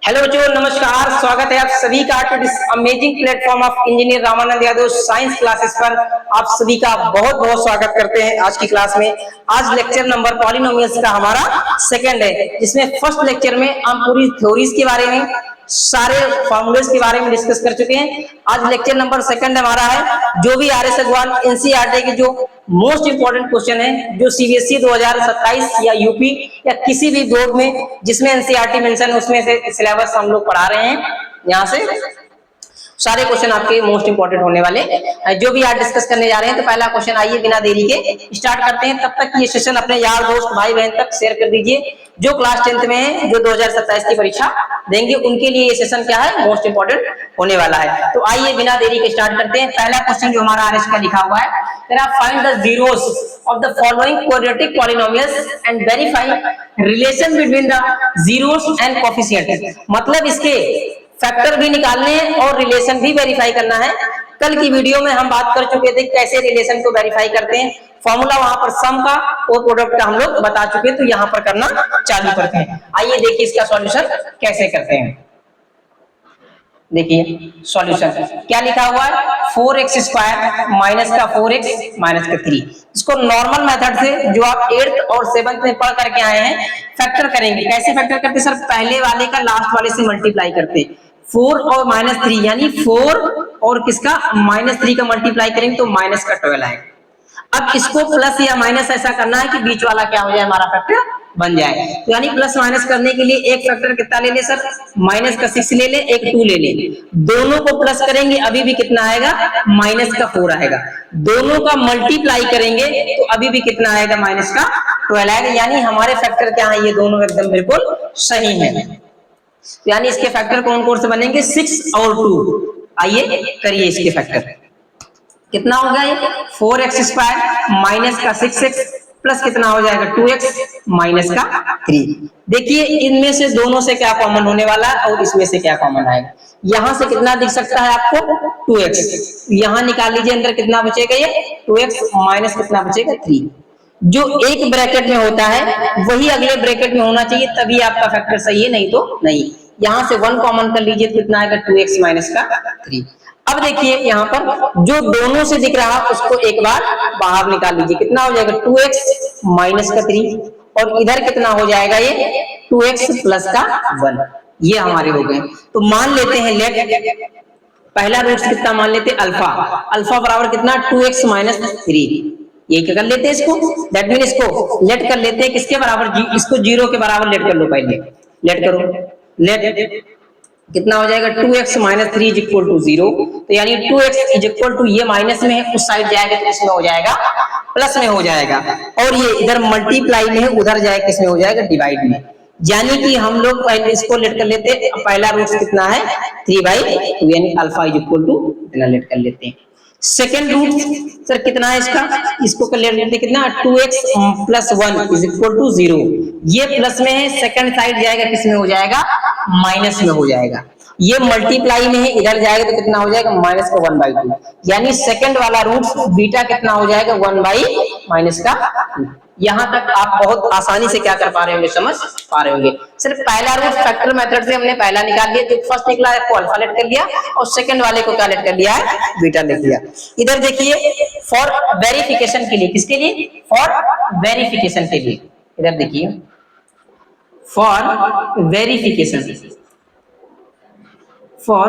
Hello बच्चों, नमस्कार। स्वागत है आप सभी का to this amazing platform of engineer Ramanand Yadav science classes पर। आप सभी का बहुत बहुत स्वागत करते हैं आज की क्लास में। आज लेक्चर नंबर पॉलिनोमियल्स का हमारा सेकंड है, जिसमें फर्स्ट लेक्चर में हम पूरी थ्योरीज के बारे में, सारे फॉर्मूलेस के बारे में डिस्कस कर चुके हैं। आज लेक्चर नंबर सेकंड हमारा है। जो भी आर एस अग्रवाल एनसीईआरटी के जो मोस्ट इंपोर्टेंट क्वेश्चन है, जो सीबीएसई 2027 या यूपी या किसी भी बोर्ड में जिसमें एनसीईआरटी मेंशन है, उसमें से सिलेबस हम लोग पढ़ा रहे हैं। यहाँ से सारे क्वेश्चन आपके मोस्ट इंपोर्टेंट होने वाले जो भी आज डिस्कस करने जा रहे हैं। तो पहला क्वेश्चन आइए बिना देरी के स्टार्ट करते हैं। तब तक ये सेशन अपने यार दोस्त भाई बहन तक शेयर कर दीजिए जो क्लास 10th में है, जो 2027 की परीक्षा देंगे, उनके लिए ये सेशन क्या है, मोस्ट इंपोर्टेंट होने वाला है। तो आइए बिना देरी के स्टार्ट करते हैं। पहला क्वेश्चन जो हमारा आरएस का लिखा हुआ है, find the zeros of the following quadratic polynomials and verify relation between the zeros and coefficient. मतलब इसके फैक्टर भी निकालने हैं और रिलेशन भी वेरीफाई करना है। कल की वीडियो में हम बात कर चुके थे कैसे रिलेशन को वेरीफाई करते हैं। फॉर्मूला वहां पर सम का और प्रोडक्ट का हम लोग बता चुके, तो यहाँ पर करना चालू करते हैं। आइए देखिए इसका सॉल्यूशन कैसे करते हैं। देखिए सॉल्यूशन क्या लिखा हुआ है, 4x स्क्वायर माइनस का 4x माइनस का 3। इसको नॉर्मल मेथड से जो आप 8th और 7th में पढ़ करके आए हैं फैक्टर करेंगे। कैसे फैक्टर करते सर, पहले वाले का लास्ट वाले से मल्टीप्लाई करते। 4 और माइनस 3 यानी 4 और किसका माइनस 3 का मल्टीप्लाई करेंगे तो माइनस का 12 आएगा। अब इसको प्लस या माइनस ऐसा करना है कि बीच वाला क्या हो जाए, हमारा फैक्टर बन जाए। तो यानी प्लस माइनस करने के लिए एक फैक्टर कितना ले ले सर, माइनस का 6 ले ले, एक 2 ले ले। दोनों को प्लस करेंगे अभी भी कितना आएगा, माइनस का 4 आएगा। दोनों का मल्टीप्लाई करेंगे तो अभी भी कितना आएगा, माइनस का 12 आएगा। यानी हमारे फैक्टर क्या है, ये दोनों एकदम बिल्कुल सही है। यानी इसके फैक्टर कौन कौन से बनेंगे, 6 और 2। आइए करिए इसके फैक्टर। कितना हो गया ये, 4x स्क्वायर माइनस का 6x प्लस कितना हो जाएगा 2x माइनस का 3। देखिए इनमें से दोनों से क्या कॉमन होने वाला है और इसमें से क्या कॉमन आएगा। यहां से कितना दिख सकता है आपको, 2x। यहां निकाल लीजिए, अंदर कितना बचेगा, ये 2x माइनस कितना बचेगा 3। जो एक ब्रैकेट में होता है वही अगले ब्रैकेट में होना चाहिए, तभी आपका फैक्टर सही है, नहीं तो नहीं। यहां से 1 कॉमन कर लीजिए तो कितना आएगा, 2x माइनस का 3। अब देखिए यहाँ पर जो दोनों से दिख रहा उसको एक बार बाहर निकाल लीजिए, कितना हो जाएगा 2x माइनस का 3 और इधर कितना हो जाएगा, ये 2x प्लस का 1। ये हमारे हो गए। तो मान लेते हैं लेट, पहला रूट कितना मान लेते हैं, अल्फा। अल्फा बराबर कितना, 2x माइनस 3। ये क्या कर लेते हैं इसको, दैट मीन इसको लेट कर लेते हैं किसके बराबर, इसको 0 के बराबर लेट कर लो। पहले लेट करो, लेट कितना हो जाएगा, 2x minus 3 is equal to 0। तो यानी 2x इज इक्वल टू, ये माइनस में है, उस साइड जाएगा तो इसमें हो जाएगा प्लस में हो जाएगा, और ये इधर मल्टीप्लाई में है, उधर जाएगा किसमें हो जाएगा, डिवाइड में। यानी कि हम लोग पहले इसको लेट कर लेते हैं। पहला रूट कितना है, 3/2, यानी अल्फा इज इक्वल टू इतना लेट कर लेते हैं। सेकेंड रूट सर कितना है इसका, इसको कर लेते हैं कितना, 2x plus 1 is equal to 0। ये प्लस में है, सेकंड साइड जाएगा किसमें हो जाएगा, माइनस में हो जाएगा। ये मल्टीप्लाई में है, इधर जाएगा तो कितना हो जाएगा, माइनस का 1/2। यानी सेकंड वाला रूट बीटा कितना हो जाएगा, 1/-2। यहां तक आप बहुत आसानी से क्या कर पा रहे होंगे, समझ पा रहे होंगे। सिर्फ पहला रूट फैक्टर मेथड से हमने पहला निकाल लिया, जो फर्स्ट निकला है को अल्फा लेट कर लिया, और सेकंड वाले को क्या लेट कर लिया है, बीटा लेट लिया। इधर देखिए फॉर वेरिफिकेशन के लिए, किसके लिए, फॉर वेरिफिकेशन के लिए। इधर देखिए for verification, for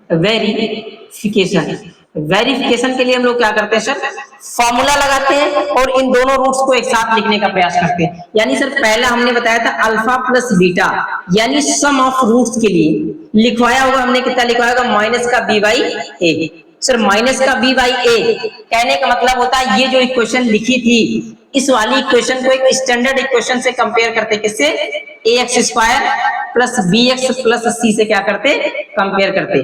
verification. Verification के लिए हम लोग क्या करते हैं सर, फॉर्मूला लगाते हैं और इन दोनों रूट्स को एक साथ लिखने का प्रयास करते हैं। यानी सर पहला हमने बताया था अल्फा प्लस बीटा, यानी सम ऑफ रूट्स के लिए लिखवाया होगा हमने, कितना लिखवाया होगा, माइनस का b/a। सर माइनस का b/a कहने का मतलब होता है ये जो इक्वेशन लिखी थी, इस वाली इक्वेशन को एक स्टैंडर्ड इक्वेशन से कंपेयर करते, किससे, ax square plus bx plus c से क्या करते, कंपेयर करते।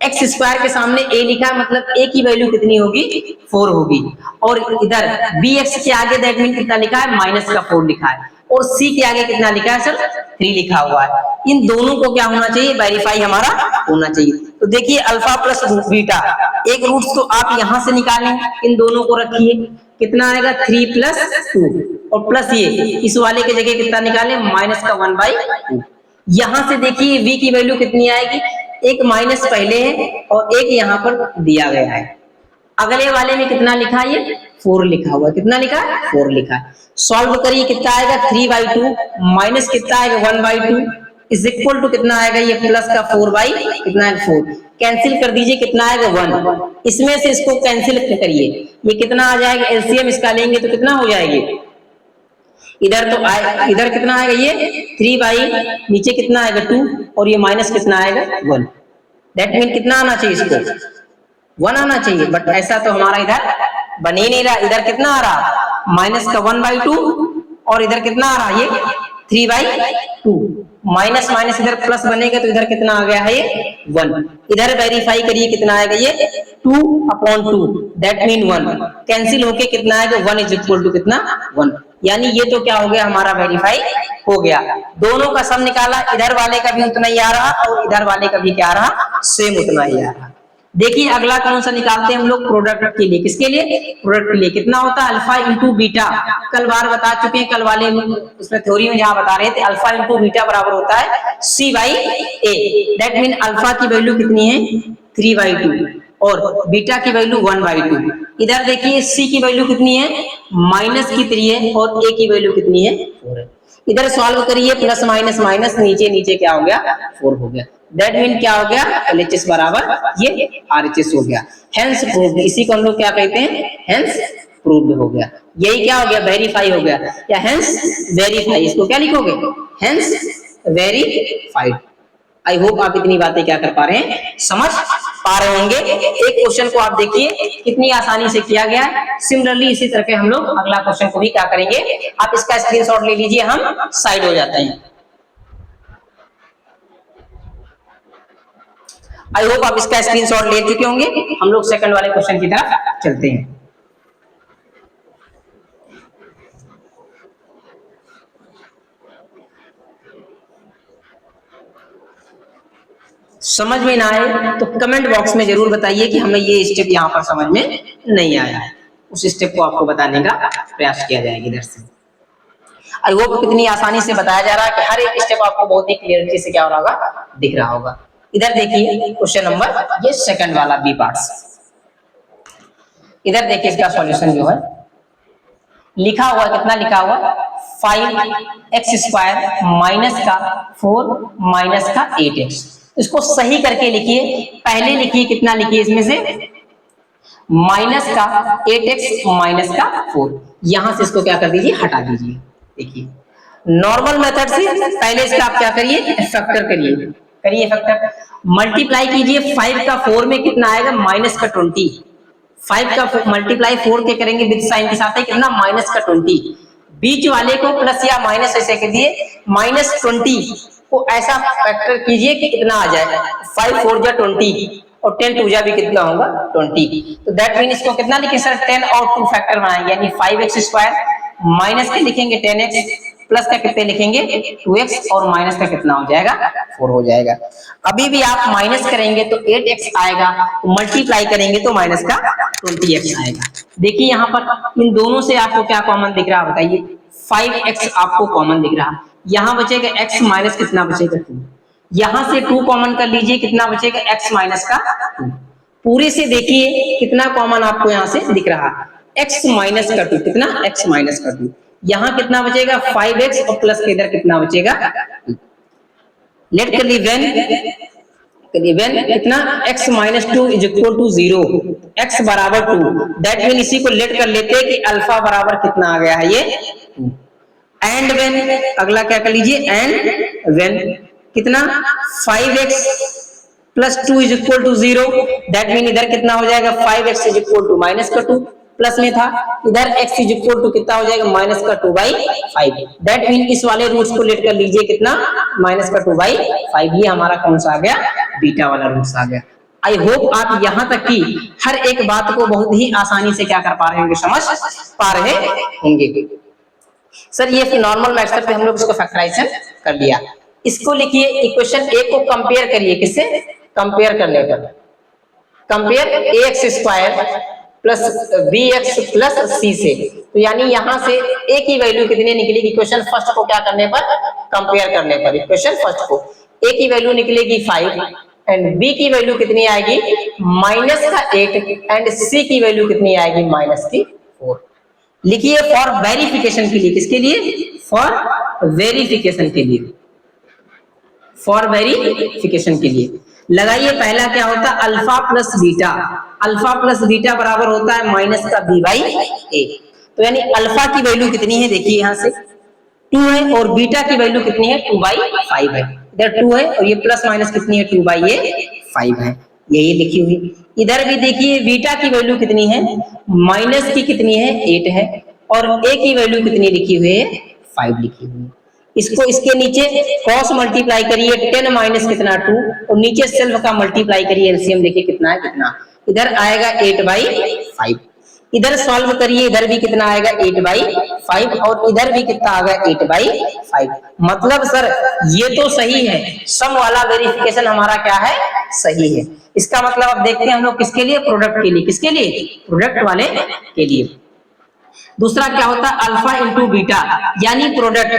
x स्क्वायर के सामने a लिखा है, मतलब a की वैल्यू कितनी होगी, 4 होगी, और इधर bx के आगे दैट मीन कितना लिखा है, माइनस का 4 लिखा है, और c के आगे कितना लिखा है सर, 3 लिखा हुआ है। इन दोनों को क्या होना चाहिए, वेरीफाई हमारा होना चाहिए। तो देखिए अल्फा प्लस बीटा, एक रूट तो आप यहां से निकालें, इन दोनों को रखिए, कितना आएगा 3 + 2, और प्लस ये इस वाले की जगह कितना निकालें, माइनस का 1/2। यहां से देखिए v की वैल्यू कितनी आएगी, एक माइनस पहले है और एक यहाँ पर दिया गया है। अगले वाले में कितना लिखा है, ये 4 लिखा हुआ, कितना लिखा है 4 लिखा है। सॉल्व करिए, कितना आएगा 3/2 माइनस कितना आएगा 1/2 इज इक्वल टू कितना आएगा, ये प्लस का 4 कितना है 4, कैंसिल कर दीजिए, कितना आएगा 1, इसमें से इसको कैंसिल करिए, ये कितना आ जाएगा, एलसीएम इसका लेंगे तो कितना हो जाएगी, इधर तो आए, इधर कितना आएगा ये 3 नीचे कितना आएगा 2 और ये माइनस कितना आएगा 1, दैट मीन कितना आना चाहिए, इसको 1 आना चाहिए, बट ऐसा तो हमारा इधर बन ही नहीं रहा। इधर कितना आ रहा माइनस का 1/2 और इधर कितना आ रहा ये 3/2, माइनस माइनस इधर प्लस बनेगा तो इधर कितना आ गया है ये 1, इधर वेरीफाई करिए कितना आएगा ये 2/2 दैट मीन 1, कैंसिल होके कितना आएगा 1 इज इक्वल टू कितना 1, यानी ये तो क्या हो गया हमारा वेरीफाई हो गया। दोनों का सम निकाला, इधर वाले का भी उतना ही आ रहा और इधर वाले का भी क्या आ रहा, सेम उतना ही आ रहा। देखिए अगला कौन सा निकालते हैं हम लोग, प्रोडक्ट के लिए, किसके लिए, प्रोडक्ट के लिए। कितना होता है अल्फा इंटू बीटा, कल बार बता चुके हैं, कल वाले उसमें थ्योरी में जहां बता रहे थे, अल्फा इंटू बीटा बराबर होता है C/A, दैट मीन अल्फा की वैल्यू कितनी है 3/2 और बीटा की वैल्यू 1/2। इधर देखिए C की वैल्यू कितनी है माइनस की 3 है और A की वैल्यू कितनी है 4 है। इधर सॉल्व करिए, प्लस माइनस माइनस नीचे नीचे क्या हो गया 4 हो गया, दैट मीन क्या हो गया LHS बराबर ये RHS हो गया, हेंस प्रूव्ड। इसी को हम लोग क्या कहते हैं, हेंस प्रूव्ड हो गया। यही क्या हो गया, वेरीफाई हो गया या हेंस वेरीफाई, इसको क्या लिखोगे हेंस वेरीफाइड। आई होप आप इतनी बातें क्या कर पा रहे हैं, समझ पा रहे होंगे। एक क्वेश्चन को आप देखिए कितनी आसानी से किया गया है। सिमिलरली इसी तरह के हम लोग अगला क्वेश्चन को भी क्या करेंगे, आप इसका स्क्रीनशॉट ले लीजिए, हम साइड हो जाते हैं। आई होप आप इसका स्क्रीनशॉट ले चुके होंगे। हम लोग सेकंड वाले क्वेश्चन की तरफ चलते हैं। समझ में ना आए तो कमेंट बॉक्स में जरूर बताइए कि हमें ये स्टेप यहाँ पर समझ में नहीं आया है, उस स्टेप को आपको बताने का प्रयास किया जाएगा इधर से। आई होप कितनी आसानी से बताया जा रहा है कि हर एक स्टेप आपको बहुत ही क्लियरिटी से क्या हो रहा होगा, दिख रहा होगा। इधर देखिए क्वेश्चन नंबर ये सेकंड वाला बी पार्ट, इधर देखिए इसका सॉल्यूशन जो है लिखा हुआ, कितना लिखा हुआ 5x² माइनस का 4 माइनस का 8x। इसको सही करके लिखिए, पहले लिखिए कितना लिखिए इसमें से माइनस का 8x माइनस का 4, यहां से इसको क्या कर दीजिए हटा दीजिए। देखिए नॉर्मल मेथड से पहले इसका आप क्या करिए फैक्टर करिए, करिए फैक्टर, मल्टीप्लाई कीजिए 5 का 4 में कितना आएगा माइनस का 20, 5 का मल्टीप्लाई 4 के करेंगे विद साइन के साथ है कितना माइनस का 20, बीच वाले को प्लस या माइनस ऐसे कर दिए, -20 को ऐसा फैक्टर कीजिए कि कितना आ जाए 5 4 जा 20 और 10 2 जा भी कितना होगा 20, तो दैट मीन इसको कितना लिखें सर 10 और 2 फैक्टर बनाएंगे, यानी 5x² माइनस के लिखेंगे 10x प्लस का कितने लिखेंगे 2x और माइनस का कितना हो जाएगा 4 हो जाएगा। अभी भी आप माइनस करेंगे तो 8x आएगा, तो मल्टीप्लाई करेंगे तो माइनस का 20x आएगा। देखिए यहाँ पर इन दोनों से आपको क्या कॉमन दिख रहा है बताइए, 5x आपको कॉमन दिख रहा है, यहाँ बचेगा x माइनस कितना बचेगा 2, यहां से 2 कॉमन कर लीजिए, कितना बचेगा x माइनस का 2, पूरे से देखिए कितना कॉमन आपको यहां से दिख रहा है x माइनस का 2, कितना x माइनस का 2, यहां कितना बचेगा 5x और प्लस के इधर कितना बचेगा, लेट कर ली वेन कितना x माइनस 2 इज इक्वल टू 0, x बराबर 2, दैट मीन इसी को लेट कर लेते हैं कि अल्फा बराबर कितना आ गया है ये 2, एंड वेन अगला क्या कर लीजिए एंड वेन कितना 5x plus 2 is equal to 0, that mean इधर कितना हो जाएगा 5x is equal to minus का 2, प्लस में था इधर x इज इक्वल टू कितना हो जाएगा माइनस का 2/5, दैट मीन इस वाले रूट्स को लेट कर लीजिए कितना माइनस का 2/5, ये हमारा कौन सा आ गया बीटा वाला रूट्स आ गया। आई होप आप यहाँ तक की हर एक बात को बहुत ही आसानी से क्या कर पा रहे होंगे, समझ पा रहे होंगे। सर ये नॉर्मल मेथड पे हम लोग इसको फैक्टराइजेशन कर लिया, इसको लिखिए इक्वेशन ए को कंपेयर करिए, किससे कंपेयर करने पर compare ax² plus bx plus c से, तो यानी यहां से ए की वैल्यू कितनी निकलेगी इक्वेशन फर्स्ट को क्या करने पर, कंपेयर करने पर। इक्वेशन फर्स्ट को ए की वैल्यू निकलेगी 5 एंड बी की वैल्यू कितनी आएगी -8 एंड सी की वैल्यू कितनी आएगी -4। लिखिए फॉर वेरिफिकेशन के लिए, किसके लिए, फॉर वेरिफिकेशन के लिए, फॉर वेरिफिकेशन के लिए लगाइए। पहला क्या होता है alpha plus beta, alpha plus beta बराबर होता है माइनस का बी बाई ए। तो यानी अल्फा की वैल्यू कितनी है, देखिए यहां से 2 है और बीटा की वैल्यू कितनी है 2/5 है। इधर 2 है और ये प्लस माइनस कितनी है 2/5 है, यही लिखी हुई। इधर भी देखिए बीटा की वैल्यू कितनी है, माइनस की कितनी है 8 है और ए की वैल्यू कितनी लिखी हुई है 5 लिखी हुई है। इसको इसके नीचे क्रॉस मल्टीप्लाई करिए 10 माइनस कितना 2 और नीचे सेल्फ का मल्टीप्लाई करिए, एलसीएम देखिए कितना है कितना, इधर आएगा 8/5। इधर सॉल्व करिए, इधर भी कितना आएगा 8/5 और इधर भी कितना आ गया 8/5। मतलब सर ये तो सही है, सम वाला वेरिफिकेशन हमारा क्या है सही है। इसका मतलब अब देखते हैं हम लोग किसके लिए, प्रोडक्ट के लिए, किसके लिए, प्रोडक्ट वाले के लिए। दूसरा क्या होता है अल्फा इंटू बीटा, यानी प्रोडक्ट,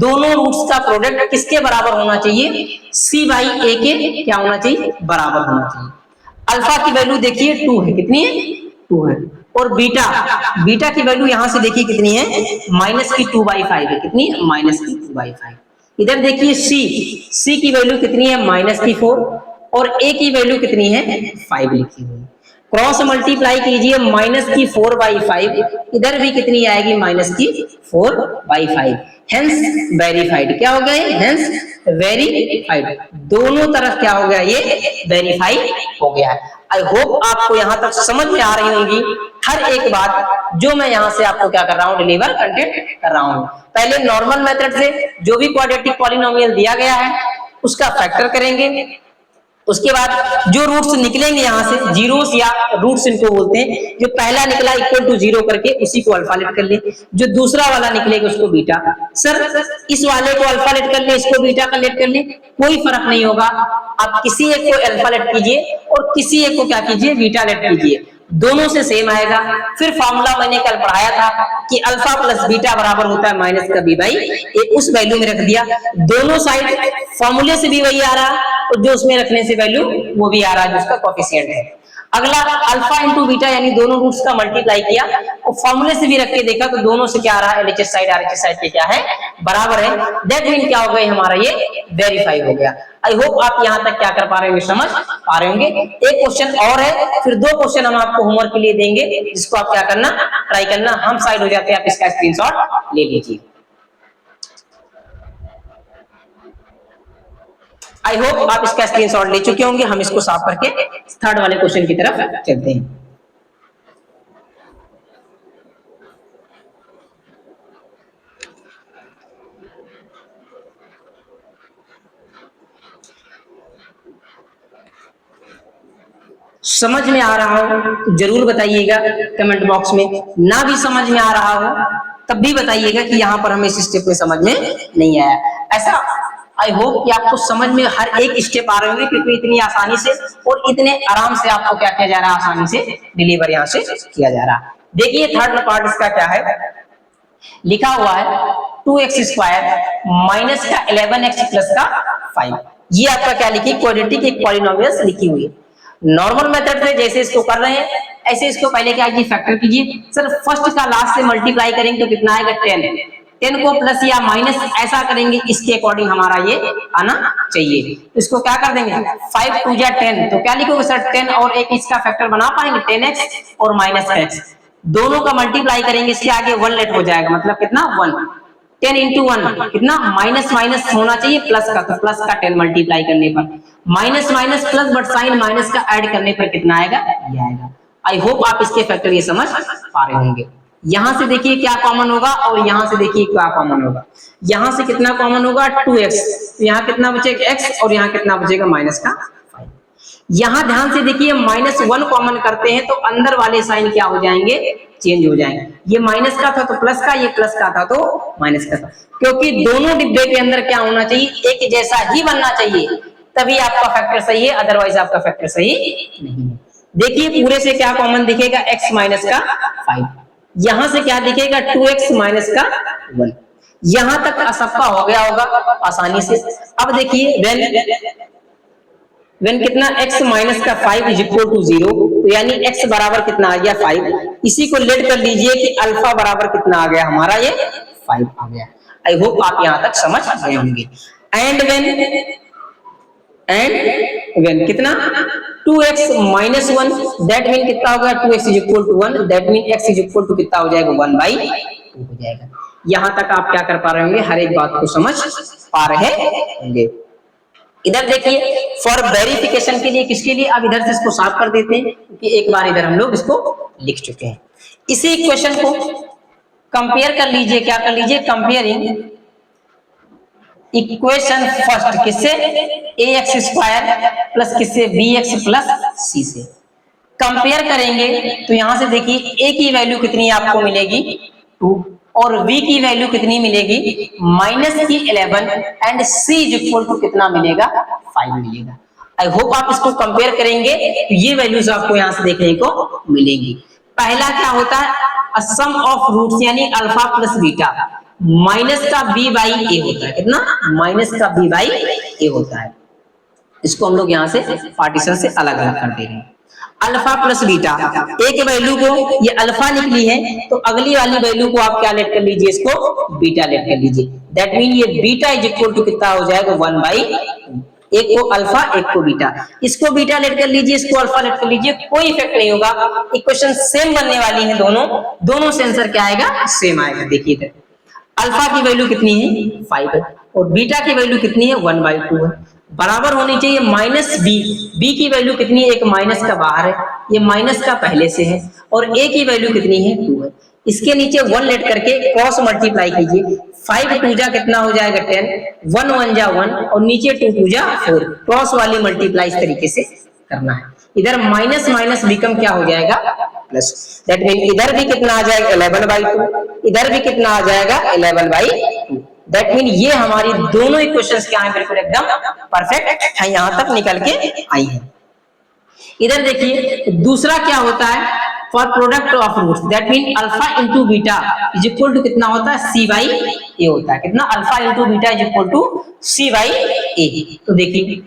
दोनों रूट्स का प्रोडक्ट किसके बराबर होना चाहिए, सी बाई ए के क्या होना चाहिए, बराबर होना चाहिए। अल्फा की वैल्यू देखिए 2 है, कितनी है 2 है और बीटा, बीटा की वैल्यू यहां से देखिए कितनी है माइनस की 2/5 है, कितनी माइनस की 2/5। इधर देखिए सी की वैल्यू कितनी है -4 और ए की वैल्यू कितनी है 5 लिखी हुई। क्रॉस मल्टीप्लाई कीजिए -4/5, इधर भी कितनी आएगी -4/5। हेंस वेरीफाइड, क्या हो गया हेंस वेरीफाइड, दोनों तरफ क्या हो गया ये वेरीफाई हो गया है। आई होप आपको यहां तक समझ में आ रही होंगी हर एक बात जो मैं यहां से आपको क्या कर रहा हूं डिलीवर कंटेंट कर रहा हूं। पहले नॉर्मल मेथड से जो भी क्वाड्रेटिक पॉलिनोमियल दिया गया है उसका फैक्टर करेंगे, उसके बाद जो रूट्स निकलेंगे यहां से जीरोस या रूट्स इनको बोलते हैं, जो पहला निकला इक्वल टू 0 करके उसी को अल्फा लेट कर ले, जो दूसरा वाला निकलेगा उसको बीटा। सर इस वाले को अल्फा लेट कर ले, इसको बीटा का लेट कर ले, कोई फर्क नहीं होगा। आप किसी एक को अल्फा लेट कीजिए और किसी एक को क्या कीजिए बीटा लेट कीजिए, दोनों से सेम आएगा। फिर फॉर्मूला मैंने कल पढ़ाया था कि अल्फा प्लस बीटा बराबर होता है माइनस का बी बाई ए, उस वैल्यू में रख दिया। दोनों साइड फॉर्मूले से भी वही आ रहा और जो उसमें रखने से वैल्यू वो भी आ रहा है जिसका कोएफिशिएंट है। अगला अल्फा इंटू बीटा यानी दोनों रूट्स का मल्टीप्लाई किया और फॉर्मूले से भी रख के देखा तो दोनों से क्या आ रहा है एलएचएस साइड आरएचएस साइड के क्या है बराबर है। दैट मीन क्या हो गया हमारा ये वेरीफाई हो गया। आई होप आप यहां तक क्या कर पा रहे होंगे, समझ पा रहे होंगे। एक क्वेश्चन और है, फिर 2 क्वेश्चन हम आपको होमवर्क के लिए देंगे जिसको आप क्या करना ट्राई करना। हम साइड हो जाते हैं, आप इसका स्क्रीनशॉट ले लीजिए। आई होप आप इसका स्क्रीनशॉट ले चुके होंगे। हम इसको साफ करके थर्ड वाले क्वेश्चन की तरफ चलते हैं। समझ में आ रहा हो तो जरूर बताइएगा कमेंट बॉक्स में, ना भी समझ में आ रहा हो तब भी बताइएगा कि यहाँ पर हमें इस स्टेप में समझ में नहीं आया। ऐसा आई होप कि आपको समझ में हर एक स्टेप आ रहे होंगे क्योंकि इतनी आसानी से और इतने आराम से आपको क्या किया जा रहा है, आसानी से डिलीवर यहाँ से किया जा रहा है। देखिए थर्ड पार्ट इसका क्या है, लिखा हुआ है 2x² माइनस का 11x प्लस का 5। ये आपका क्या लिखी क्वाड्रेटिक एक पॉलिनोमियल लिखी हुई है। नॉर्मल मेथड से जैसे इसको कर रहे हैं ऐसे इसको पहले क्या कीजिए फैक्टर कीजिए। सर फर्स्ट का लास्ट से मल्टीप्लाई करेंगे तो कितना आएगा 10 को प्लस या माइनस ऐसा करेंगे इसके अकॉर्डिंग हमारा ये आना चाहिए। इसको क्या कर देंगे 5 2 जा 10, तो क्या लिखोगे सर 10 और एक इसका फैक्टर बना पाएंगे 10x और -x, दोनों का मल्टीप्लाई करेंगे इसके आगे 1 लेट हो जाएगा, मतलब कितना 1। 10 इंटू 1 कितना माइनस माइनस होना चाहिए प्लस का, तो प्लस का 10 मल्टीप्लाई करने पर minus minus plus but sign minus का ऐड करने पर कितना आएगा ये आएगा। आई होप आप इसके फैक्टर ये समझ पा रहे होंगे। यहां से देखिए क्या कॉमन होगा और यहां से देखिए क्या कॉमन होगा। यहां से कितना कॉमन होगा 2x, तो यहां कितना बचेगा x और यहां कितना बचेगा माइनस का 5। यहां ध्यान से देखिए -1 कॉमन करते हैं तो अंदर वाले साइन क्या हो जाएंगे चेंज हो जाएंगे। ये माइनस का था तो प्लस का, ये प्लस का था तो माइनस का था, क्योंकि दोनों डिब्बे के अंदर क्या होना चाहिए एक जैसा ही बनना चाहिए, तभी आपका फैक्टर सही है, अदरवाइज आपका फैक्टर सही नहीं है। देखिए पूरे से क्या कॉमन दिखेगा x माइनस का 5, यहां से क्या दिखेगा 2x माइनस का 1। यहां तक सबका हो गया होगा आसानी से। अब देखिए वेन कितना x माइनस का 5 इज इक्वल टू 0, तो यानी x बराबर कितना आ गया 5। इसी को लेट कर लीजिए कि अल्फा बराबर कितना आ गया हमारा, ये 5 आ गया। आई होप आप यहां तक समझ गए होंगे। एंड वेन कितना 2x माइनस 1, दैट मीन कितना होगा 2x is equal to 1, that mean x is equal to कितना हो जाएगा 1/2 हो जाएगा। यहां तक आप क्या कर पा रहे होंगे, हर एक बात को समझ पा रहे होंगे। इधर देखिए फॉर वेरिफिकेशन के लिए, किसके लिए, अब इधर से इसको साफ कर देते हैं क्योंकि एक बार इधर हम लोग इसको लिख चुके हैं। इसी इक्वेशन को कंपेयर कर लीजिए, क्या कर लीजिए, कंपेयरिंग इक्वेशन फर्स्ट किससे, ax² प्लस किससे bx प्लस c से कंपेयर करेंगे। तो यहां से देखिए a की वैल्यू कितनी आपको मिलेगी 2 और v की वैल्यू कितनी मिलेगी -11 and c is equal to कितना मिलेगा 5 मिलेगा। आई होप आप इसको कंपेयर करेंगे तो ये वैल्यूज आपको यहां से देखने को मिलेंगी। पहला क्या होता है सम ऑफ रूट्स यानी अल्फा प्लस बीटा माइनस का b/a होता है, कितना माइनस का b/a होता है। इसको हम लोग यहाँ से पार्टीशन से अलग अलग कर दे रहे हैं। अल्फा प्लस बीटा, ए के वैल्यू को ये अल्फा निकली है तो अगली वाली वैल्यू को आप क्या लेट कर लीजिए, इसको बीटा लेट कर लीजिए। दैट मीन ये बीटा इज इक्वल टू कितना हो जाएगा 1/2, एक को अल्फा एक को बीटा। इसको बीटा लेट कर लीजिए, इसको अल्फा लेट कर लीजिए, कोई इफेक्ट नहीं होगा, इक्वेशन सेम बनने वाली है। दोनों से आंसर क्या आएगा सेम आएगा। देखिए इधर अल्फा की वैल्यू कितनी है 5 है और बीटा की वैल्यू कितनी है 1/2 है, बराबर होनी चाहिए माइनस बी की वैल्यू कितनी है, एक माइनस का बाहर है, ये माइनस का पहले से है और a की वैल्यू कितनी है 2 है। इसके नीचे 1 लेट करके क्रॉस मल्टीप्लाई कीजिए, 5 2 जा कितना हो जाएगा 10, 1 1 जा 1 और नीचे 2 2 जा 4, क्रॉस वाली मल्टीप्लाई इस तरीके से करना है। इधर माइनस माइनस बिकम क्या हो जाएगा प्लस, दैट मीन इधर भी कितना आ जाएगा 11/2, इधर भी कितना आ जाएगा 11/2। दैट मीन ये हमारी दोनों इक्वेशंस क्या है बिल्कुल एकदम परफेक्ट है, यहां तक निकल के आई है। इधर देखिए दूसरा क्या होता है for product of roots, that mean alpha into beta is equal to कितना होता है c/a होता है, कितना alpha into beta is equal to c/a। तो देखिए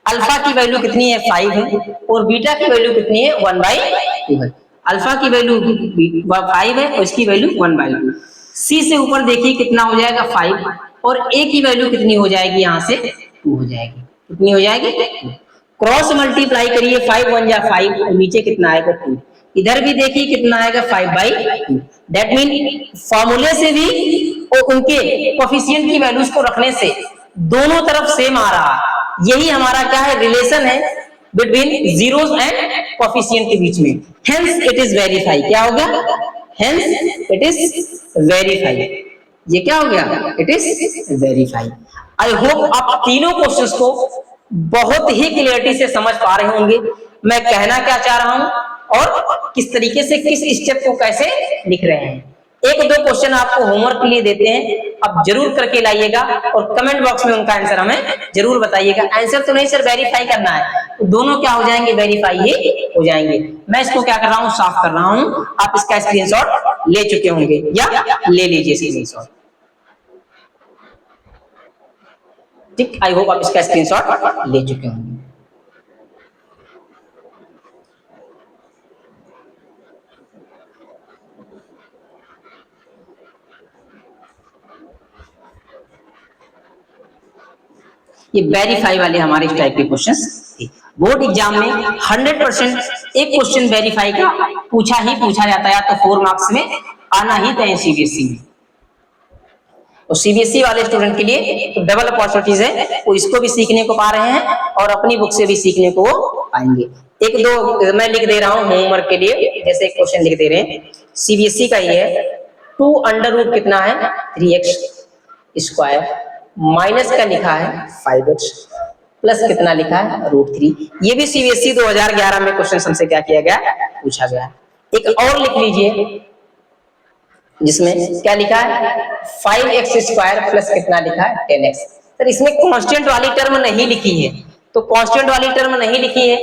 अल्फा की वैल्यू कितनी है 5 है और बीटा की वैल्यू कितनी है 1/2 है। अल्फा की वैल्यू 5 है और इसकी वैल्यू 1/2। सी से ऊपर देखिए कितना हो जाएगा 5 और ए की वैल्यू कितनी हो जाएगी यहाँ से 2 हो जाएगी, कितनी हो जाएगी, क्रॉस मल्टीप्लाई करिए 5 1 जा 5 और नीचे कितना आएगा 2, इधर भी देखिए कितना आएगा 5/2। दैट मीन फॉर्मूले से भी और उनके कोफिशिएंट की वैल्यूज को रखने से दोनों तरफ सेम आ रहा है। यही हमारा क्या है रिलेशन है बिटवीन जीरोस एंड कोफिशिएंट के बीच में, हेंस इट इज वेरीफाई। क्या हो गया, हेंस इट इज वेरीफाई। ये क्या हो गया, it is verify. I hope आप तीनों क्वेश्चंस को बहुत ही क्लियरिटी से समझ पा रहे होंगे मैं कहना क्या चाह रहा हूं और किस तरीके से किस स्टेप को कैसे लिख रहे हैं। एक दो क्वेश्चन आपको होमवर्क के लिए देते हैं, अब जरूर करके लाइएगा और कमेंट बॉक्स में उनका आंसर हमें जरूर बताइएगा। आंसर तो नहीं सर वेरीफाई करना है, तो दोनों क्या हो जाएंगे वेरीफाई ही हो जाएंगे। मैं इसको क्या कर रहा हूं साफ कर रहा हूं, आप इसका स्क्रीनशॉट ले चुके होंगे या ले लीजिए स्क्रीनशॉट, ठीक। आई होप आप इसका स्क्रीनशॉट ले चुके होंगे। ये वेरीफाई वाले हमारे इस टाइप के क्वेश्चंस थे। बोर्ड एग्जाम में 100% एक क्वेश्चन वेरीफाई का पूछा जाता है, तो 4 मार्क्स में आना ही चाहिए सीबीएसई में। और सीबीएसई वाले स्टूडेंट के लिए तो डबल अपॉर्चुनिटीज है, वो इसको भी सीखने को पा रहे हैं और अपनी बुक से भी सीखने को पाएंगे। एक दो मैं लिख दे रहा हूँ होमवर्क के लिए, जैसे एक क्वेश्चन लिख दे रहे हैं सीबीएसई का ही है, 2 कितना है 3x² माइनस का लिखा है 5x प्लस कितना लिखा है √3। ये भी सीबीएसई 2011 में क्वेश्चन हमसे क्या किया गया पूछा गया। एक और लिख लीजिए जिसमें क्या लिखा है 5x² प्लस कितना लिखा है 10x। सर इसमें कांस्टेंट वाली टर्म नहीं लिखी है, तो कांस्टेंट वाली टर्म नहीं लिखी है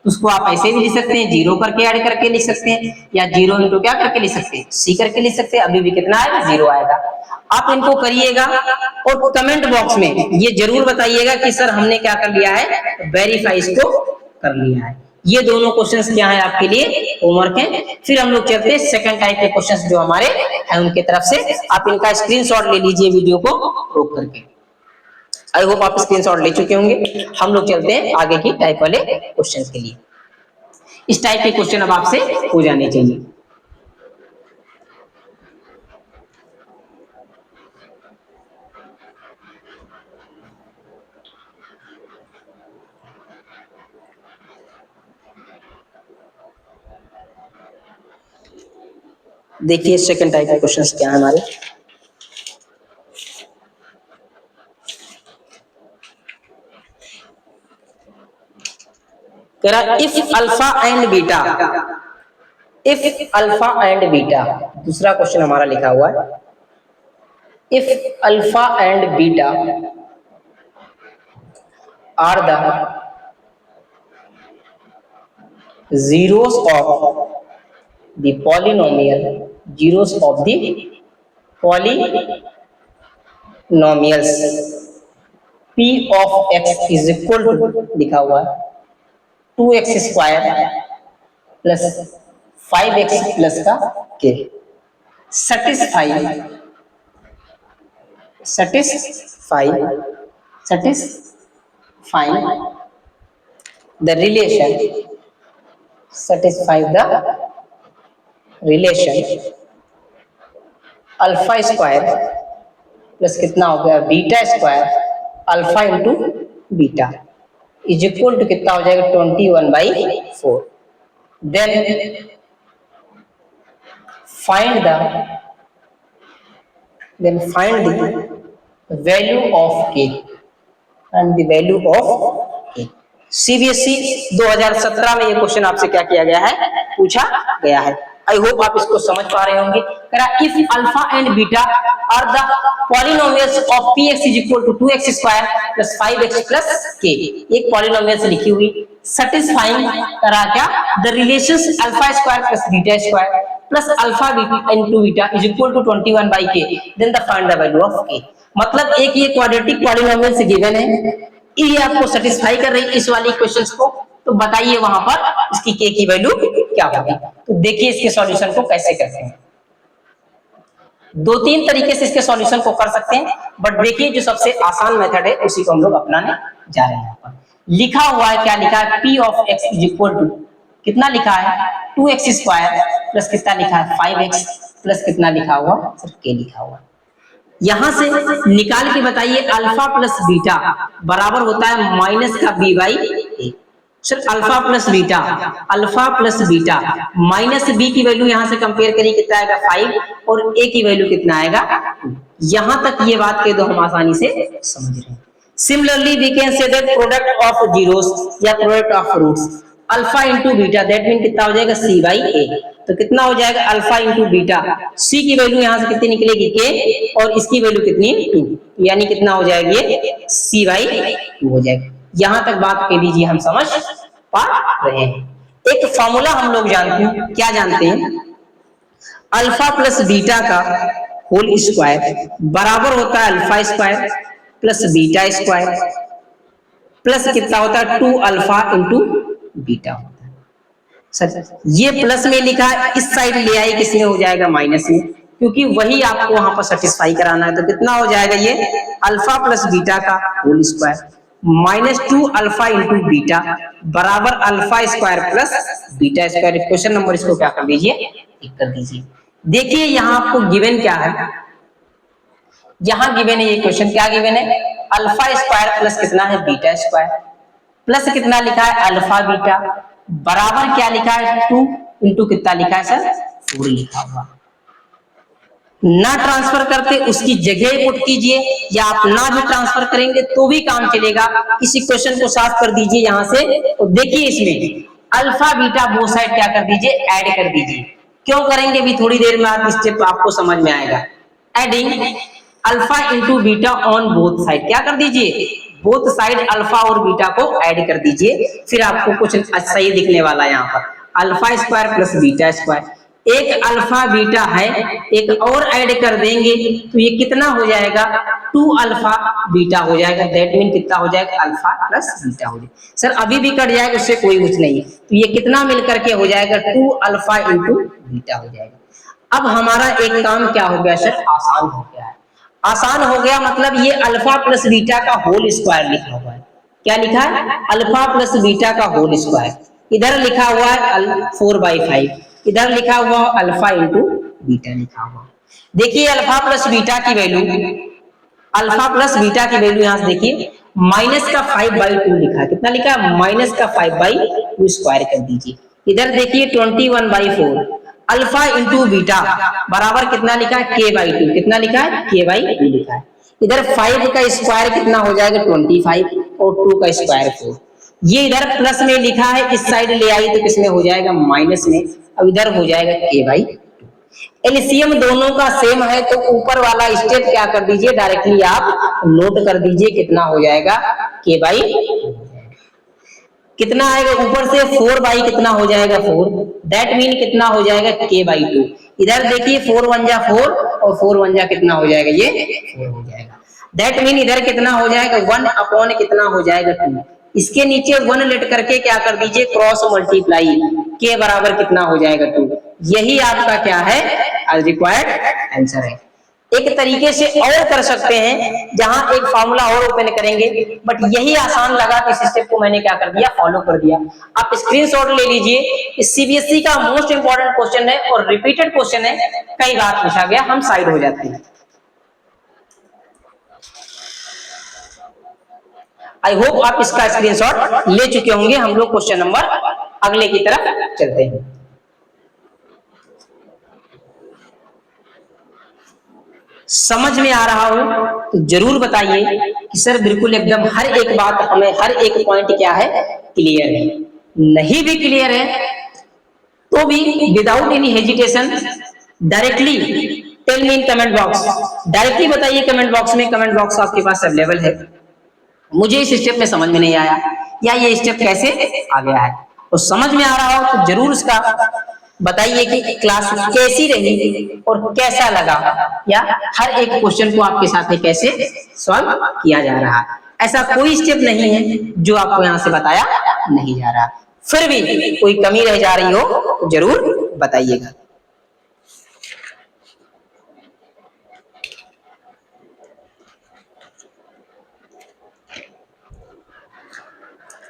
उसको आप ऐसे भी लिख सकते हैं, जीरो करके ऐड करके लिख सकते हैं, या जीरो इंटू क्या करके लिख सकते हैं, सी करके लिख सकते हैं। अभी भी कितना आएगा, जीरो आएगा। आप इनको करिएगा और कमेंट बॉक्स में ये जरूर बताइएगा कि सर हमने क्या कर लिया है, वेरीफाई इसको कर लिया है। ये दोनों क्वेश्चंस क्या है आपके लिए होमवर्क है। फिर हम लोग चलते हैं सेकंड टाइप के क्वेश्चंस जो हमारे हैं उनके तरफ से। आप इनका स्क्रीनशॉट ले लीजिए वीडियो को रोक करके। आई होप आप स्क्रीनशॉट ले चुके होंगे। हम लोग चलते हैं आगे की टाइप वाले क्वेश्चंस के लिए। इस टाइप के क्वेश्चन अब आपसे हो जाने चाहिए। देखिए सेकंड टाइप के क्वेश्चंस क्या है हमारे। कह रहा if alpha and beta, if alpha and beta, दूसरा क्वेश्चन हमारा लिखा हुआ है। If alpha and beta are the zeros of the polynomial, zeros of the polynomials p of x is equal to, लिखा हुआ है 2x square plus 5x plus का k, satisfy the relation, satisfy the relation alpha square plus कितना हो गया beta square alpha into beta is equal to कितना हो जाएगा 21/4। Then find the value of k and the value of k। CBSE 2017 में ये question आपसे क्या किया गया है, पूछा गया है। आई होप आप इसको समझ पा रहे होंगे। If alpha and beta are the polynomials of px is equal to 2x square plus 5x plus k, एक पॉलिनोमियल्स लिखी हुई सैटिस्फाइंग करा क्या the relations alpha square plus beta square plus alpha into beta is equal to 21/k, then the find the value of k। मतलब एक ये quadratic polynomial से given है, ये आपको सेटिस्फाई कर रही है इस वाली क्वेश्चंस को, तो बताइए वहां पर इसकी k की वैल्यू क्या होगी। तो देखिए इसके सॉल्यूशन को कैसे करते हैं। दो तीन तरीके से इसके सॉल्यूशन को कर सकते हैं, बट देखिए जो सबसे आसान मेथड है उसी को हम लोग अपनाने जा रहे हैं। लिखा हुआ है, क्या लिखा है, p of x is equal to कितना लिखा है 2x स्क्वायर प्लस कितना लिखा है 5x प्लस कितना लिखा हुआ सिर्फ k लिखा हुआ। यहां से निकाल के बताइए अल्फा प्लस बीटा बराबर होता है माइनस का b बाई a। सिर्फ alpha plus beta minus b की वैल्यू यहां से कंपेयर करिए कितना आएगा 5 और a की वैल्यू कितना आएगा 2। यहां तक ये बात कह दो हम आसानी से समझ रहे हैं। Similarly we can say that product of zeros या product of roots alpha into beta, that mean कितना हो जाएगा c बाई a। तो कितना हो जाएगा अल्फा इंटू बीटा, c की वैल्यू यहां से कितनी निकलेगी k और इसकी वैल्यू कितनी 2, यानी कितना हो जाएगी c बाई 2 हो जाएगा। यहां तक बात कह दीजिए हम समझ पा रहे हैं। एक फॉर्मूला हम लोग जानते हैं, क्या जानते हैं, अल्फा प्लस बीटा का होल स्क्वायर बराबर होता है alpha square plus beta square plus कितना होता है 2 अल्फा इंटू बीटा होता है। सर ये प्लस में लिखा है, इस साइड ले आई किस में हो जाएगा माइनस में, क्योंकि वही आपको वहां पर सेटिस्फाई कराना है। तो कितना हो जाएगा ये अल्फा प्लस बीटा का whole square minus 2 alpha into beta बराबर alpha square plus beta square. Question number इसको क्या कर दीजिए, टिक कर दीजिए। देखिए यहाँ आपको गिवन क्या है, यहाँ गिवन है ये क्वेश्चन क्या गिवन है, अल्फा स्क्वायर प्लस कितना है बीटा स्क्वायर प्लस कितना लिखा है अल्फा बीटा बराबर क्या लिखा है 2 इंटू कितना लिखा है सर 4 लिखा हुआ। ना ट्रांसफर करते उसकी जगह पुट कीजिए, या आप ना भी ट्रांसफर करेंगे तो भी काम चलेगा। इस इक्वेशन को साफ कर दीजिए यहाँ से, तो देखिए इसमें अल्फा बीटा बोथ साइड क्या कर दीजिए ऐड कर दीजिए। क्यों करेंगे भी थोड़ी देर में आप स्टेप आपको समझ में आएगा। Adding alpha into beta on both side क्या कर दीजिए बोथ साइड अल्फा और बीटा को ऐड कर दीजिए, फिर आपको कुछ सही दिखने वाला है यहाँ पर। Alpha square plus beta square, एक अल्फा बीटा है, एक और ऐड कर देंगे तो ये कितना हो जाएगा, 2 अल्फा बीटा हो जाएगा। दैट मीन कितना हो जाएगा, अल्फा प्लस बीटा हो जाएगा। सर अभी भी कट जाएगा, उससे कोई कुछ नहीं है, तो ये कितना मिलकर के हो जाएगा, 2 अल्फा इंटू बीटा हो जाएगा। अब हमारा एक काम क्या हो गया सर, आसान हो गया है। आसान हो गया मतलब ये अल्फा प्लस बीटा का होल स्क्वायर लिखा हुआ है। क्या लिखा है, अल्फा प्लस बीटा का होल स्क्वायर। इधर लिखा हुआ है 4/5, इधर लिखा हुआ अल्फा इंटू बीटा लिखा हुआ। देखिए अल्फा प्लस बीटा की वैल्यू, अल्फा प्लस बीटा की वैल्यू यहां से देखिए, माइनस का 5/2 लिखा है। कितना लिखा है, माइनस का 5/2 स्क्वायर कर दीजिए। इधर देखिए 21/4 अल्फा इंटू बीटा बराबर कितना लिखा है, k/2। कितना लिखा है, k/2 लिखा है। इधर 5 का स्क्वायर कितना हो जाएगा, 25, और 2 का स्क्वायर 4। ये इधर प्लस में लिखा है, इस साइड ले आई तो किसमें हो जाएगा, माइनस में। अब इधर हो जाएगा k/2। एलसीएम दोनों का सेम है तो ऊपर वाला स्टेप क्या कर दीजिए, डायरेक्टली आप नोट कर दीजिए, कितना हो जाएगा, k/2। कितना आएगा ऊपर से, 4 कितना हो जाएगा, 4। दैट मीन कितना हो जाएगा, k/2। इधर देखिए 4 1 जा 4 और 4 1 जा कितना हो जाएगा, ये 4 हो जाएगा। दैट मीन इधर कितना हो जाएगा, 1 अपॉन कितना हो जाएगा, 2। इसके नीचे 1 लेट करके क्या कर दीजिए, क्रॉस मल्टीप्लाई, k बराबर कितना हो जाएगा, 2। यही आपका क्या है, रिक्वायर्ड आंसर है। एक तरीके से और कर सकते हैं, जहां एक फॉर्मूला और ओपन करेंगे, बट यही आसान लगा कि इस स्टेप को मैंने क्या कर दिया, फॉलो कर दिया। आप स्क्रीनशॉट ले लीजिए, सीबीएसई का मोस्ट इंपॉर्टेंट क्वेश्चन है और रिपीटेड क्वेश्चन है, कई बार पूछा गया, हम साइड हो जाते हैं। आई होप आप इसका स्क्रीनशॉट ले चुके होंगे। हम लोग क्वेश्चन नंबर अगले की तरफ चलते हैं। समझ में आ रहा हो तो जरूर बताइए कि सर बिल्कुल एकदम हर एक बात हमें, हर एक पॉइंट क्या है, क्लियर है। नहीं भी क्लियर है तो भी without any hesitation directly tell me in comment box. Directly बताइए कमेंट बॉक्स में, कमेंट बॉक्स आपके पास अवेलेबल है। मुझे इस स्टेप में समझ में नहीं आया, या ये स्टेप कैसे आ गया है, तो समझ में आ रहा हो तो जरूर इसका बताइए कि क्लास कैसी रही और कैसा लगा, या हर एक क्वेश्चन को आपके साथ कैसे सॉल्व किया जा रहा है। ऐसा कोई स्टेप नहीं है जो आपको यहाँ से बताया नहीं जा रहा। फिर भी कोई कमी रह जा रही हो तो जरूर बताइएगा।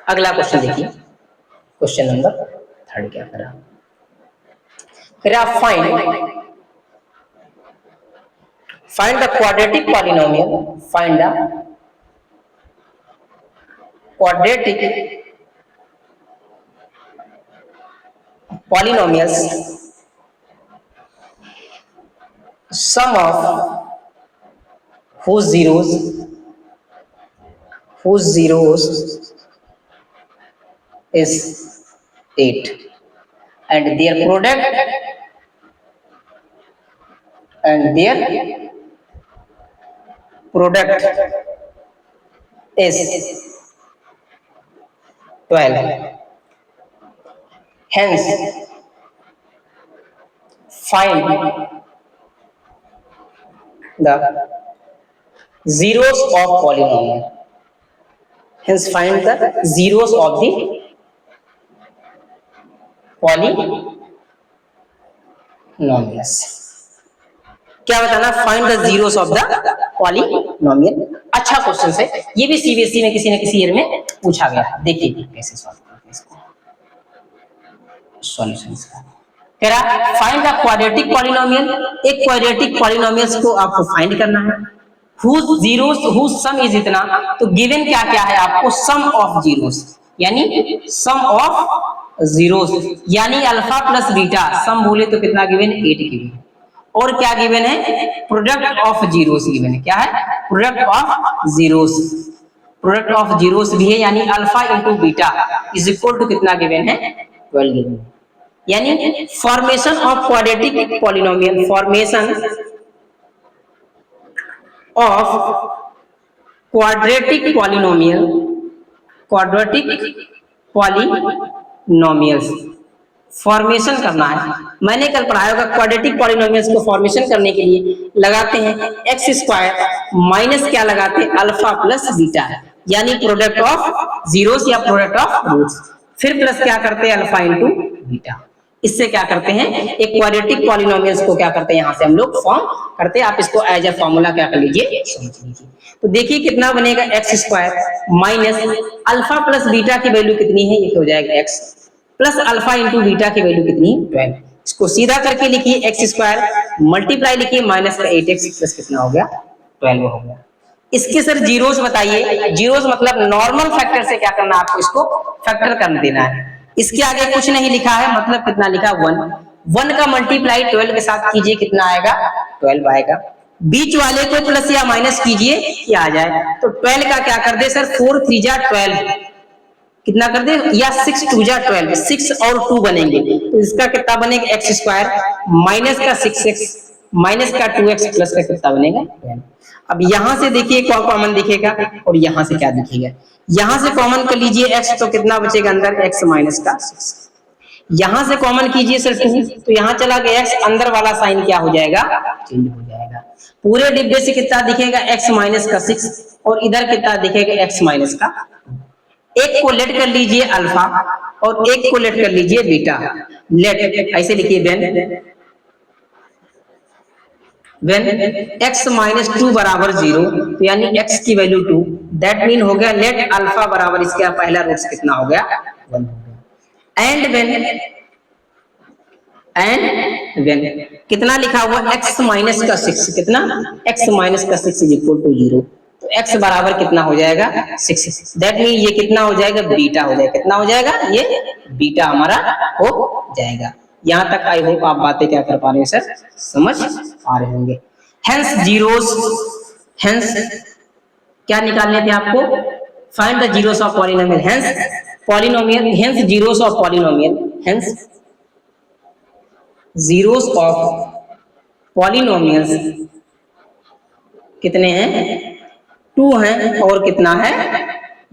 अगला क्वेश्चन देखिए, क्वेश्चन नंबर 3 क्या करा, find the quadratic polynomial, find the quadratic polynomials sum of whose zeros is 8 and their product is 12. Hence find the zeros of polynomial. Hence find the zeros of the polynomials. क्या बताना, find the zeros of the polynomial. अच्छा question है, ये भी CBSE में किसी न किसी ईयर में पूछा गया है। देखिए कैसे सॉल्व करते हैं इसको, सॉल्यूशन इसका कह रहा फाइंड द क्वाड्रेटिक पॉलिनोमियल। एक क्वाड्रेटिक पॉलिनोमियल्स को आपको फाइंड करना है। whose zeros whose sum is इतना, तो गिवन क्या क्या है आपको, सम ऑफ जीरोस, यानी सम ऑफ जीरोस, यानी अल्फा प्लस बीटा सम बोले तो कितना गिवन, 8 गिवन। और क्या गिवन है, प्रोडक्ट ऑफ जीरोस गिवन है। क्या है, product of zeros, product of zeros भी है, यानी alpha into beta is equal to कितना गिवन है, 12 गिवन। यानी formation of quadratic polynomial, formation of quadratic polynomial, quadratic polynomials formation करना है। मैंने कल पढ़ाया होगा क्वाड्रेटिक पॉलिनोमियल्स को फॉर्मेशन करने के लिए लगाते हैं एक्स स्क्वायर माइनस क्या लगाते हैं अल्फा प्लस बीटा, यानी प्रोडक्ट ऑफ जीरोस या प्रोडक्ट ऑफ रूट्स, फिर प्लस क्या करते हैं अल्फा इंटू बीटा। इससे क्या करते हैं एक क्वाड्रेटिक पॉलिनोमियल्स को क्या करते हैं यहाँ से हम लोग फॉर्म करते हैं। आप इसको एज ए फॉर्मूला क्या कर लीजिए समझ लीजिए। तो देखिए कितना बनेगा x square minus alpha plus beta की वैल्यू कितनी है, ये हो जाएगा x plus alpha into beta की वैल्यू कितनी 12। इसको सीधा करके लिखिए एक्स स्क्वायर मल्टीप्लाई लिखिए माइनस का 8x प्लस कितना हो गया 12 हो गया। इसके सर जीरोस बताइए, जीरोस मतलब नॉर्मल फैक्टर से क्या करना आपको इसको फैक्टर कर देना है। इसके आगे कुछ नहीं लिखा है, मतलब कितना लिखा 1 का मल्टीप्लाई 12 के साथ कीजिए कितना आएगा 12 आएगा। बीच वाले को प्लस या माइनस कीजिए कि आ जाए, तो 12 का क्या कर दे सर 4 3 जा 12 कितना कर दे, या 6 2 जा 12 6 और 2 बनेंगे, तो इसका कितना बनेगा एक्स स्क्वायर माइनस का 6x माइनस का 2x प्लस का कितना बनेगा 12। अब यहां से देखिए क्या कॉमन दिखेगा और यहां से क्या दिखेगा, यहां से कॉमन कर लीजिए x तो कितना बचेगा अंदर x माइनस का 6, यहां से कॉमन कीजिए सर 2 तो यहां चला गया x, अंदर वाला साइन क्या हो जाएगा चेंज हो जाएगा। पूरे डिब्बे से कितना दिखेगा x माइनस का 6 और इधर कितना दिखेगा x माइनस का। एक को लेट कर लीजिए अल्फा और एक को लेट कर लीजिए बीटा। लेट ऐसे लिखिए when x माइनस 2 बराबर 0, तो यानी x की वैल्यू 2, दैट मीन हो गया लेट अल्फा बराबर इसका पहला रूट्स कितना हो गया 1 हो गया। एंड when कितना लिखा हुआ x माइनस का 6, कितना x माइनस का 6 इज इक्वल टू 0, तो x बराबर कितना हो जाएगा 6, दैट मीन ये कितना हो जाएगा बीटा हो जाएगा, कितना हो जाएगा ये बीटा हमारा हो जाएगा। यहां तक आई होप आप बातें क्या कर पा रहे हैं सर समझ आ रहे होंगे। हेंस जीरोस, हेंस क्या निकालने थे आपको, find the zeros of polynomial, hence polynomial, hence zeros of polynomial, hence zeros of polynomials कितने हैं 2 हैं और कितना है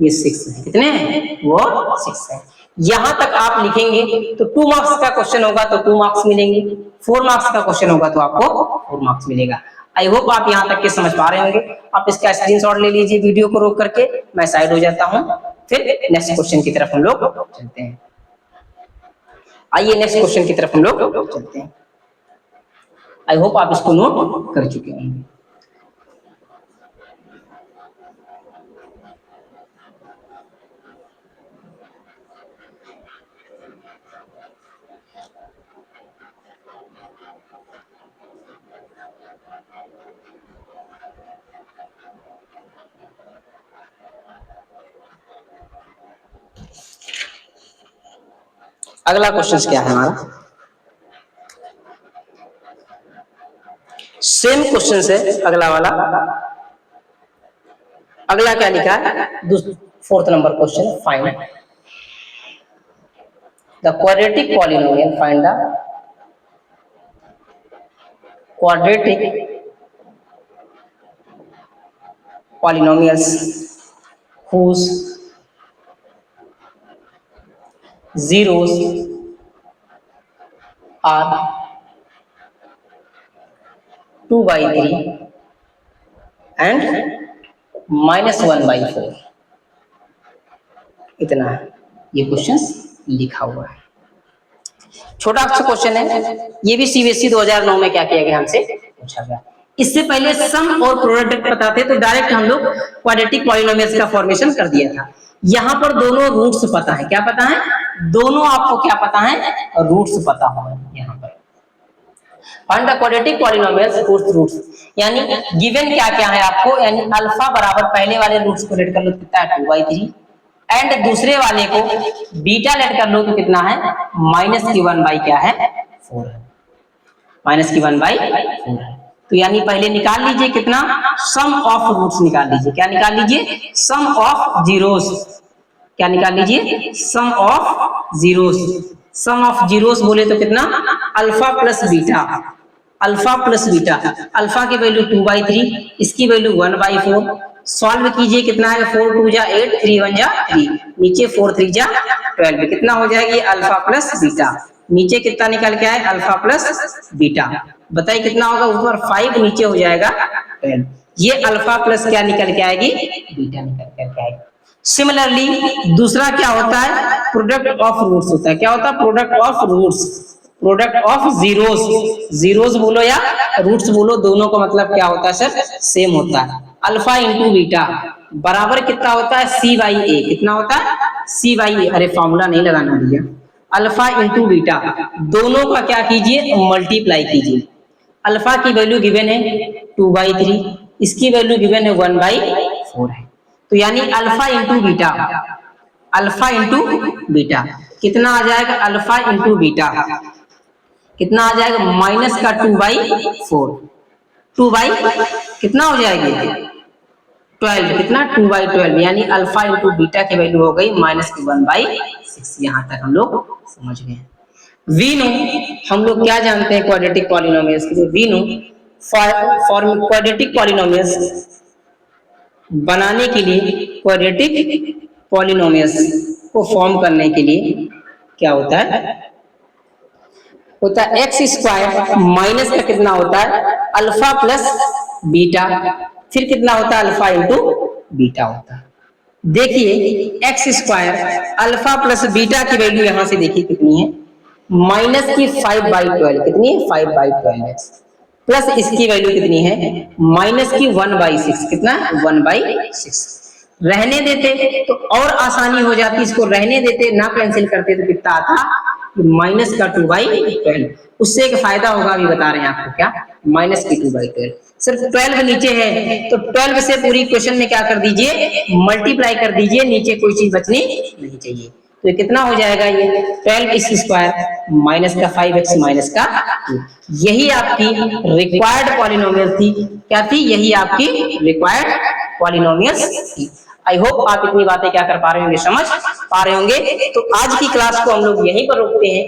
ये 6 है, कितने हैं वो 6 है। यहां तक आप लिखेंगे तो 2 मार्क्स का क्वेश्चन होगा तो 2 मार्क्स मिलेंगे, 4 मार्क्स का क्वेश्चन होगा तो आपको 4 मार्क्स मिलेगा। आई होप आप यहां तक के समझ पा रहे होंगे। आप इसका स्क्रीनशॉट ले लीजिए वीडियो को रोक करके, मैं साइड हो जाता हूं, फिर नेक्स्ट क्वेश्चन की तरफ हम लोग चलते हैं। आइए नेक्स्ट क्वेश्चन की तरफ हम लोग चलते हैं। आई होप आप इसको नोट कर चुके होंगे। अगला क्वेश्चन क्या है हमारा, सेम क्वेश्चन से अगला वाला, अगला क्या लिखा है 4th number question, find the quadratic polynomial, find the quadratic polynomials whose zeros are 2/3 and -1/4। इतना है ये क्वेश्चन लिखा हुआ है। छोटा सा क्वेश्चन है, ये भी सीबीएसई 2009 में क्या किया गया हमसे पूछा गया। इससे पहले सम और प्रोडक्ट पता थे तो डायरेक्ट हम लोग क्वाड्रेटिक पॉलिनोमियल्स का फॉर्मेशन कर दिया था। यहाँ पर दोनों रूट्स पता है, क्या पता है दोनों आपको क्या पता है रूट्स पता होगा। यहाँ पर find the quadratic polynomials whose roots, यानी गिवन क्या क्या है आपको, यानी अल्फा बराबर पहले वाले रूट्स को लेट कर लो कितना है 2/3 एंड दूसरे वाले को बीटा लेट कर लो तो कितना है -1/4 है 4 है, -1/4 है। तो यानी पहले निकाल लीजिए कितना सम ऑफ रूट्स निकाल लीजिए, क्या निकाल लीजिए सम ऑफ जीरोस, क्या निकाल लीजिए sum of zeros. Sum of zeros बोले तो कितना alpha plus beta, alpha plus beta, alpha की वैल्यू 2/3, इसकी वैल्यू 1/4, सॉल्व कीजिए, कितना है 4 2 जा 8, 3 1 जा 3, नीचे 4 3 जा 12, कितना हो जाएगी अल्फा प्लस बीटा, नीचे कितना निकल के आए अल्फा प्लस बीटा, बताइए कितना होगा, ऊपर 5 नीचे हो जाएगा 12, ये अल्फा प्लस क्या निकल के आएगी बीटा निकल के आएगी। सिमिलरली दूसरा क्या होता है प्रोडक्ट ऑफ रूट्स होता है, क्या होता है product of roots, product of zeros, zeros बोलो या रूट्स बोलो, दोनों का मतलब क्या होता है सर सेम होता है। अल्फा इंटू बीटा बराबर कितना होता है सी बाई ए, कितना होता है सी बाई ए, अरे फॉर्मूला नहीं लगाना भैया, अल्फा इंटू बीटा दोनों का क्या कीजिए मल्टीप्लाई कीजिए, अल्फा की वैल्यू गिवन है 2/3, इसकी वैल्यू गिवन है 1/4 है, तो यानी alpha into beta, alpha into beta कितना आ जाएगा, अल्फा इंटू बीटा कितना आ जाएगा माइनस का 2/4, 2 बाई कितना हो जाएगी 12, कितना 2/12, यानी अल्फा इंटू बीटा की वैल्यू हो गई माइनस की 1/6, यहाँ तक हम लोग समझ गए। वी नो हम लोग क्या जानते हैं क्वाड्रेटिक पॉलिनोमियल्स के लिए, we know for quadratic polynomials बनाने के लिए, क्वाड्रेटिक पॉलिनोमियल्स को फॉर्म करने के लिए क्या होता है एक्स स्क्वायर माइनस का कितना होता है अल्फा प्लस बीटा, फिर कितना होता है अल्फा इंटू बीटा होता है। देखिए x square alpha plus beta की वैल्यू यहां से देखिए कितनी है माइनस की 5/12, कितनी है 5/12 प्लस इसकी वैल्यू कितनी है माइनस की 1/6, कितना 1/6, रहने देते तो और आसानी हो जाती, इसको रहने देते ना कैंसिल करते तो कितना आता माइनस का 2/12, उससे एक फायदा होगा अभी बता रहे हैं आपको, क्या माइनस की 2/12, सिर्फ 12 नीचे है तो 12 से पूरी क्वेश्चन में क्या कर दीजिए मल्टीप्लाई कर दीजिए, नीचे कोई चीज बचनी नहीं चाहिए, तो ये कितना हो जाएगा ये 12x स्क्वायर माइनस का 5x माइनस का 2, यही आपकी रिक्वायर्ड पॉलिनोमियल थी, क्या थी यही आपकी रिक्वायर्ड पॉलिनोमियल्स थी। आई होप आप इतनी बातें क्या कर पा रहे होंगे, समझ पा रहे होंगे। तो आज की क्लास को हम लोग यहीं पर रोकते हैं,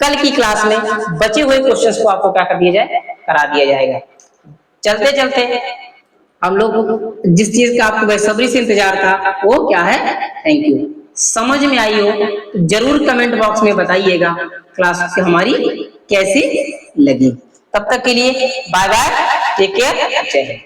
कल की क्लास में बचे हुए क्वेश्चंस को आपको क्या कर दिया जाए करा दिया जाएगा। चलते चलते हम लोग जिस चीज का आपको बेसब्री से इंतजार था वो क्या है, थैंक यू, समझ में आई हो तो जरूर कमेंट बॉक्स में बताइएगा क्लास से हमारी कैसी लगी। तब तक के लिए बाय बाय, टेक केयर, जय हिंद।